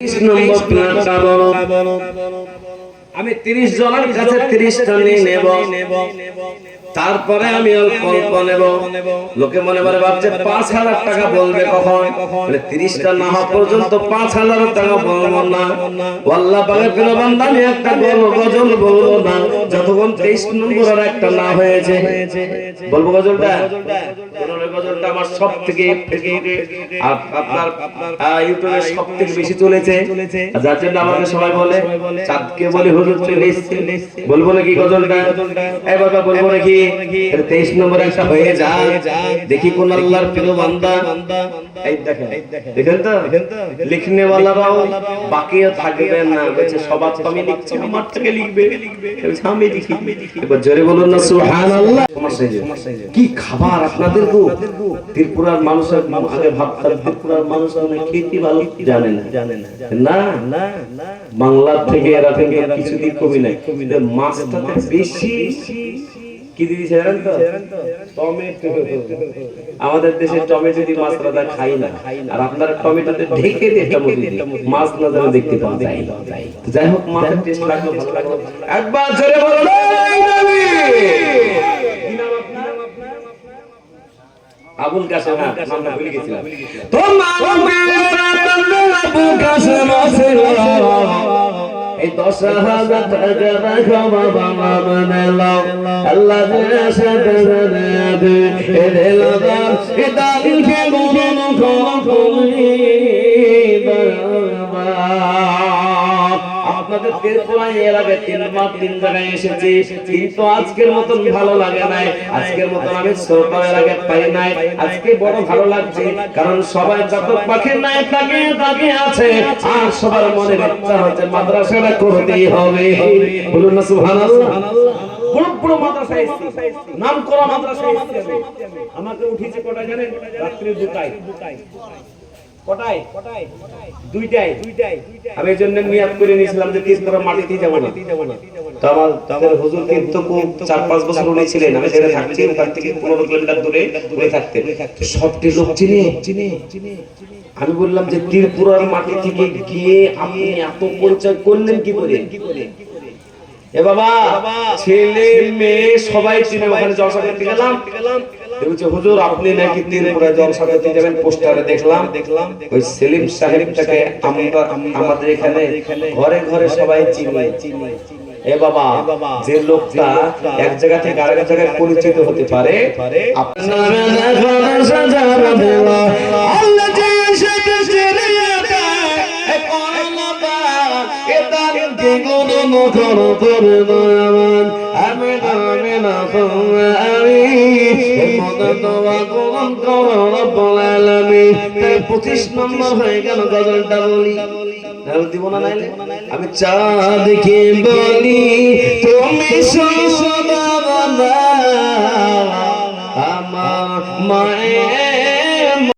30 নম্বর প্ল্যানটা বলো। আমি 30 জনের কাছে 30টা নিয়ে নেব, তারপরে আমি অল্প অল্প নেব। লোকে মনে মনে ভাবছে 5000 টাকা বলবে কখন, মানে 30টা না হওয়া পর্যন্ত 5000 টাকা বলবো না। আল্লাহ পাকের প্রিয় বান্দা, আমি একটা গজল বলবো না যতক্ষণ 23 নম্বরের একটা না হয়েছে। বলবো গজলটা, গজলটা আমার সব থেকে আপনার ইউটিউবে সব থেকে বেশি চলেছে, যার জন্য আমাকে সবাই বলে চাঁদকে বলি হুজুর চলে এসেছে। বলবো নাকি গজলটা? এই বাবা বলবো নাকি? 23 নম্বর একটা হয়ে যায়, দেখি কোন আল্লাহর প্রিয় বান্দা। এই দেখেন তো লিখনে ওয়ালারাও বাকিও থাকবে না, বলছে সবার তো আমি লিখছি, আমার থেকে লিখবে, আমি লিখি। এবার জোরে বলুন না সুবহানাল্লাহ। কি খাবার আপনাদের গো! ত্রিপুরার মানুষের আগে ভাবতাম ত্রিপুরার মানুষ খেতে ভালো জানে না, না বাংলার থেকে এরা কিছুদিন কমই নাই, মাছটাতে বেশি কি দিয়েছে জানেন তো? টমেটো। আমাদের দেশে টমেটো দিয়ে মাছ রান্না খাই না, আর আপনারা টমেটোতে ঢেকে দিয়ে মাছ না যেন দেখতে পাওয়া যায়। যাই হোক, মাছের টেস্ট লাগলো, ভালো লাগলো। একবার জোরে বলো লা নবী। কি নাম আপনার? আবুল কাসেম। নামটা ভুলে গেছিলাম। তোমার আবুল কাসেম আছে, এই 10,000 টাকা রাখো বাবা, মানে লাও আল্লাহ সাথে দে এলো দান, এ দান কে গুণ করি বাবা। আপনাদের ত্রিপুরায় এর আগে 3 জায়গায় এসেছি, কিন্তু আজকের মতন ভালো লাগে নাই, আজকের মতন আমি সরকারের আগে পাই নাই। আজকে বড় ভালো লাগছে, কারণ সবাই যত পাখি নাই তাকে আছে, আর সবার মনে ইচ্ছা হচ্ছে মাদ্রাসাটা করতেই হবে। বলুন না সুবহানাল্লাহ। বড় বড় মাদ্রাসা এসেছে, নাম করা মাদ্রাসা এসেছে। আমাকে উঠিছে কটা জানেন? রাত্রি 2টায়। দুইটাই। আমি এর জন্য নিয়ত করে নিয়েছিলাম যে তিনবার মাটিতে যাব না। তো আমার হুজুর কিন্তু 4-5 বছর উনি ছিলেন, আমি সেখানে থাকছি, ওখান থেকে 15 কিলোমিটার দূরে থাকতেন। সবটি লোক চিনে। আমি বললাম যে ত্রিপুরার মাটি থেকে গিয়ে আপনি এত পরিচয় করলেন কি করে? এ বাবা, ছেলে মেয়ে সবাই চিনে। ওখানে জলসা করতে গেলাম, বলছে হুজুর আপনি নাকি ত্রিপুরা জলসা করতে যাবেন, পোস্টারে দেখলাম। ওই সেলিম সাহেবটাকে আমাদের এখানে ঘরে ঘরে সবাই চিনে। এ বাবা, যে লোকটা এক জায়গা থেকে আরেক জায়গায় পরিচিত হতে পারে, আপনার আমি 25 নম্বর হয়ে গেল গজলটা বলি, দিব না নাইলে আমি চাঁদকে বলি তুমি সোনা আমার মায়ের